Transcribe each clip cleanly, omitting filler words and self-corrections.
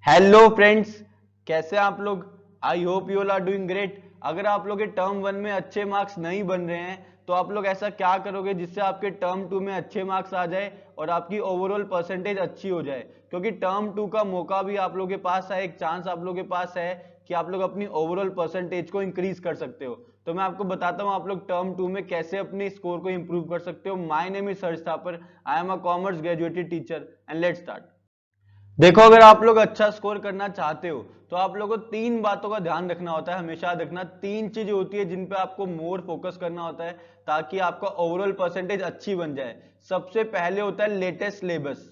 Hello friends, कैसे हैं आप लोग। I hope you all are doing great. अगर आप लोग के टर्म वन में अच्छे मार्क्स नहीं बन रहे हैं तो आप लोग ऐसा क्या करोगे जिससे आपके टर्म टू में अच्छे मार्क्स आ जाए और आपकी ओवरऑल परसेंटेज अच्छी हो जाए। क्योंकि टर्म टू का मौका भी आप लोगों के पास है, एक चांस आप लोगों के पास है कि आप लोग अपनी ओवरऑल परसेंटेज को इंक्रीज कर सकते हो। तो मैं आपको बताता हूं आप लोग टर्म टू में कैसे अपने स्कोर को इंप्रूव कर सकते हो। My name is Harsh Thapar, I am a commerce graduated teacher and let's start. देखो, अगर आप लोग अच्छा स्कोर करना चाहते हो तो आप लोगों को तीन बातों का ध्यान रखना होता है। हमेशा याद रखना, तीन चीजें होती है जिन पे आपको मोर फोकस करना होता है ताकि आपका ओवरऑल परसेंटेज अच्छी बन जाए। सबसे पहले होता है लेटेस्ट सिलेबस।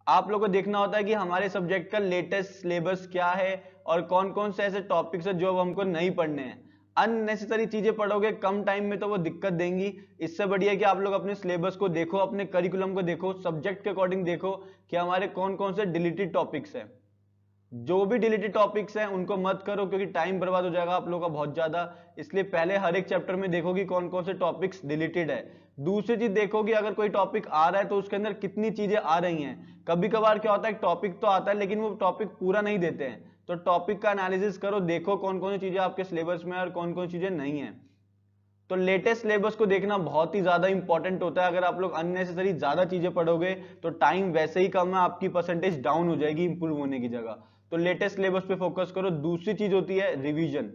आप लोगों को देखना होता है कि हमारे सब्जेक्ट का लेटेस्ट सिलेबस क्या है और कौन कौन से ऐसे टॉपिक्स है जो अब हमको नहीं पढ़ने हैं। अननेसेसरी चीजें पढ़ोगे कम टाइम में तो वो दिक्कत देंगी। इससे बढ़िया है कि आप लोग अपने सिलेबस को देखो, अपने करिकुलम को देखो, सब्जेक्ट के अकॉर्डिंग देखो कि हमारे कौन कौन से डिलीटेड टॉपिक्स हैं। जो भी डिलीटेड टॉपिक्स हैं उनको मत करो क्योंकि टाइम बर्बाद हो जाएगा आप लोगों का बहुत ज्यादा। इसलिए पहले हर एक चैप्टर में देखो कि कौन कौन से टॉपिक्स डिलीटेड है। दूसरी चीज देखो कि अगर कोई टॉपिक आ रहा है तो उसके अंदर कितनी चीजें आ रही हैं। कभी कभार क्या होता है, टॉपिक तो आता है लेकिन वो टॉपिक पूरा नहीं देते हैं। तो टॉपिक का एनालिसिस करो, देखो कौन कौन सी चीजें आपके सिलेबस में है और कौन कौन सी चीजें नहीं है। तो लेटेस्ट सिलेबस को देखना बहुत ही ज्यादा इंपॉर्टेंट होता है। अगर आप लोग अननेसेसरी ज्यादा चीजें पढ़ोगे तो टाइम वैसे ही कम है, आपकी परसेंटेज डाउन हो जाएगी इंप्रूव होने की जगह। तो लेटेस्ट सिलेबस पे फोकस करो। दूसरी चीज होती है रिवीजन।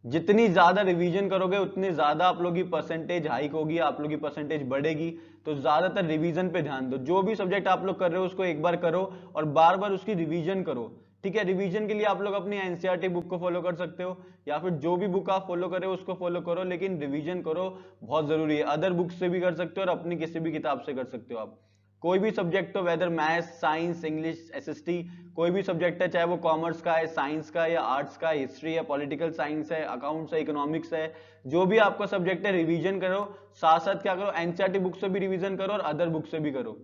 जितनी ज्यादा रिवीजन करोगे उतनी ज्यादा आप लोग की परसेंटेज हाइक होगी, आप लोग की परसेंटेज बढ़ेगी। तो ज्यादातर रिवीजन पे ध्यान दो। जो भी सब्जेक्ट आप लोग कर रहे हो उसको एक बार करो और बार बार उसकी रिवीजन करो। ठीक है, रिवीजन के लिए आप लोग अपनी एनसीईआरटी बुक को फॉलो कर सकते हो या फिर जो भी बुक आप फॉलो कर रहे हो उसको फॉलो करो, लेकिन रिवीजन करो, बहुत जरूरी है। अदर बुक से भी कर सकते हो और अपनी किसी भी किताब से कर सकते हो आप। कोई भी सब्जेक्ट हो, whether maths, science, English, SST, कोई भी सब्जेक्ट है, चाहे वो कॉमर्स का है, साइंस का है या आर्ट्स का, हिस्ट्री है, पॉलिटिकल साइंस है, अकाउंट्स है, इकोनॉमिक्स है, जो भी आपका सब्जेक्ट है रिवीजन करो। साथ साथ क्या करो, एनसीईआरटी बुक से भी रिवीजन करो और अदर बुक से भी करो।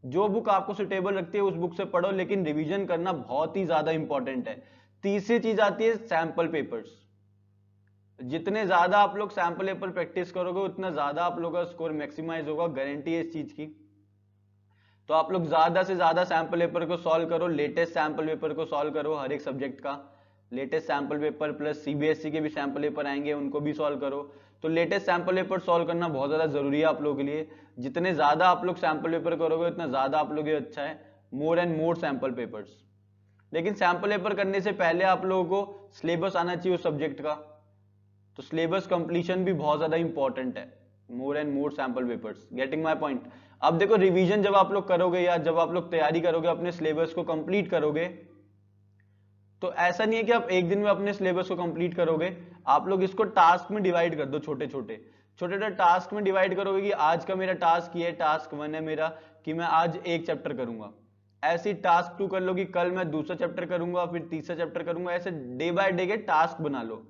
जो बुक आपको सुटेबल रखती है उस बुक से पढ़ो, लेकिन रिवीजन करना बहुत ही ज्यादा इंपॉर्टेंट है। तीसरी चीज आती है सैंपल पेपर्स। जितने ज्यादा आप लोग सैंपल पेपर प्रैक्टिस करोगे उतना ज्यादा आप लोगों का स्कोर मैक्सिमाइज होगा, गारंटी है इस चीज की। तो आप लोग ज्यादा से ज्यादा सैंपल पेपर को सॉल्व करो, लेटेस्ट सैंपल पेपर को सॉल्व करो हर एक सब्जेक्ट का। Latest sample paper plus CBSE के भी सैंपल पेपर आएंगे, उनको भी सॉल्व करो। तो लेटेस्ट सैंपल पेपर सॉल्व करना बहुत ज्यादा जरूरी है आप लोगों के लिए। जितने ज्यादा आप लोग सैंपल पेपर करोगे उतना ज्यादा आप लोग अच्छा है। More and more sample papers. लेकिन सैंपल पेपर करने से पहले आप लोगों को सिलेबस आना चाहिए उस सब्जेक्ट का। तो सिलेबस कंप्लीशन भी बहुत ज्यादा इंपॉर्टेंट है। More and more sample papers, getting my point. अब देखो, रिवीजन जब आप लोग करोगे या जब आप लोग तैयारी करोगे, अपने सिलेबस को कंप्लीट करोगे, तो ऐसा नहीं है कि आप एक दिन में अपने सिलेबस को कंप्लीट करोगे। आप लोग इसको टास्क में डिवाइड कर दो, छोटे छोटे छोटे छोटे टास्क में डिवाइड करोगे कि आज का मेरा टास्क ये है, टास्क वन है मेरा कि मैं आज एक चैप्टर करूंगा। ऐसे ही टास्क टू कर लो कि कल मैं दूसरा चैप्टर करूंगा, फिर तीसरा चैप्टर करूंगा। ऐसे डे बाय डे के टास्क बना लो।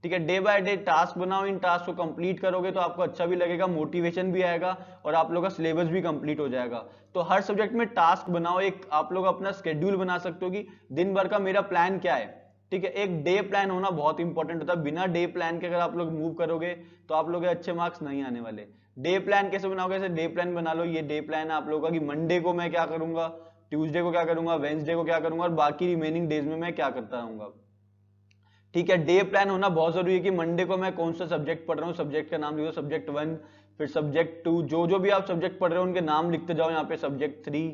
ठीक है, डे बाय डे टास्क बनाओ, इन टास्क को कंप्लीट करोगे तो आपको अच्छा भी लगेगा, मोटिवेशन भी आएगा और आप लोग का सिलेबस भी कंप्लीट हो जाएगा। तो हर सब्जेक्ट में टास्क बनाओ, एक आप लोग अपना स्केड्यूल बना सकते हो कि दिन भर का मेरा प्लान क्या है। ठीक है, एक डे प्लान होना बहुत इंपॉर्टेंट होता है। बिना डे प्लान के अगर आप लोग मूव करोगे तो आप लोग अच्छे मार्क्स नहीं आने वाले। डे प्लान कैसे बनाओगे, ऐसे डे प्लान बना लो। ये डे प्लान है आप लोगों का कि मंडे को मैं क्या करूंगा, ट्यूसडे को क्या करूंगा, वेंसडे को क्या करूंगा और बाकी रिमेनिंग डेज में मैं क्या करता रहूंगा। ठीक है, डे प्लान होना बहुत जरूरी है कि मंडे को मैं कौन सा सब्जेक्ट पढ़ रहा हूँ, सब्जेक्ट का नाम लिखो, सब्जेक्ट वन, फिर सब्जेक्ट टू, जो जो भी आप सब्जेक्ट पढ़ रहे हो उनके नाम लिखते जाओ यहाँ पे, सब्जेक्ट थ्री।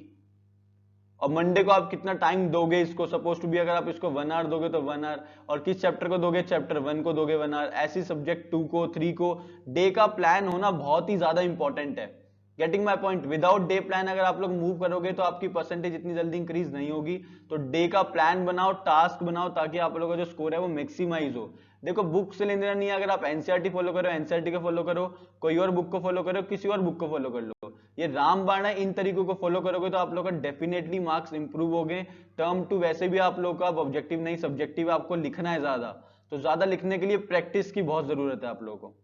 और मंडे को आप कितना टाइम दोगे इसको, सपोज टू बी अगर आप इसको 1 आवर दोगे तो 1 आवर, और किस चैप्टर को दोगे, चैप्टर वन को दोगे 1 आवर, ऐसी सब्जेक्ट टू को, थ्री को। डे का प्लान होना बहुत ही ज्यादा इंपॉर्टेंट है। Getting my point. Without day plan अगर आप लोग मूव करोगे तो आपकी परसेंटेज इतनी जल्दी इंक्रीज नहीं होगी। तो डे का प्लान बनाओ, टास्क बनाओ, ताकि आप लोगों का जो स्कोर है वो मैक्सिमाइज हो। देखो, बुक से लेना नहीं है, अगर आप एनसीईआरटी फॉलो करो एनसीईआरटी को फॉलो करो, कोई और बुक को फॉलो करो, किसी और बुक को फॉलो कर लो। ये रामबाण है, इन तरीकों को फॉलो करोगे तो आप लोग का डेफिनेटली मार्क्स इंप्रूव हो गए। टर्म टू वैसे भी आप लोग का ऑब्जेक्टिव नहीं सब्जेक्टिव आपको लिखना है ज्यादा, तो ज्यादा लिखने के लिए प्रैक्टिस की बहुत जरूरत है आप लोगों को।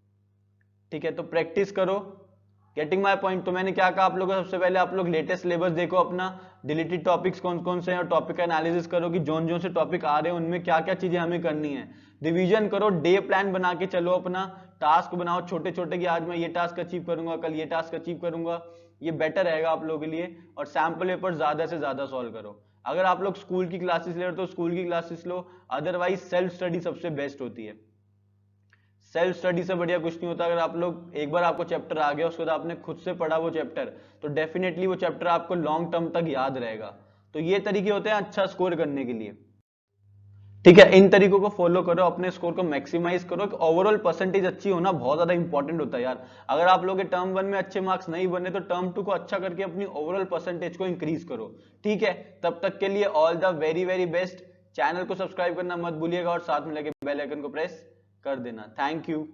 ठीक है, तो प्रैक्टिस करो। Getting my point. तो मैंने क्या कहा आप लोगों को, सबसे पहले आप लोग लेटेस्ट सिलेबस देखो अपना, डिलीटेड टॉपिक्स कौन कौन से हैं और टॉपिक का एनालिसिस करो कि जोन जोन से टॉपिक आ रहे हैं उनमें क्या क्या चीजें हमें करनी है। रिवीजन करो, डे प्लान बना के चलो अपना, टास्क बनाओ छोटे छोटे कि आज मैं ये टास्क अचीव करूंगा, कल ये टास्क अचीव करूंगा। ये बेटर रहेगा आप लोगों के लिए। और सैंपल पेपर ज्यादा से ज्यादा सॉल्व करो। अगर आप लोग स्कूल की क्लासेस ले रहे हो तो स्कूल की क्लासेस लो, अदरवाइज सेल्फ स्टडी सबसे बेस्ट होती है। सेल्फ स्टडी से बढ़िया कुछ नहीं होता। अगर आप लोग एक बार आपको चैप्टर आ गया, उसके बाद आपने खुद से पढ़ा वो चैप्टर, तो डेफिनेटली वो चैप्टर आपको लॉन्ग टर्म तक याद रहेगा। तो ये तरीके होते हैं अच्छा स्कोर करने के लिए। ठीक है, इन तरीकों को फॉलो करो, अपने स्कोर को मैक्सिमाइज करो। कि ओवरऑल परसेंटेज अच्छी होना बहुत ज्यादा इंपॉर्टेंट होता है यार। अगर आप लोग के टर्म 1 में अच्छे मार्क्स नहीं बने तो टर्म 2 को अच्छा करके अपनी ओवरऑल परसेंटेज को इंक्रीज करो। ठीक है, तब तक के लिए all the very very best. Channel को सब्सक्राइब करना मत भूलिएगा और साथ में लगे बेल आइकन को प्रेस कर देना। Thank you.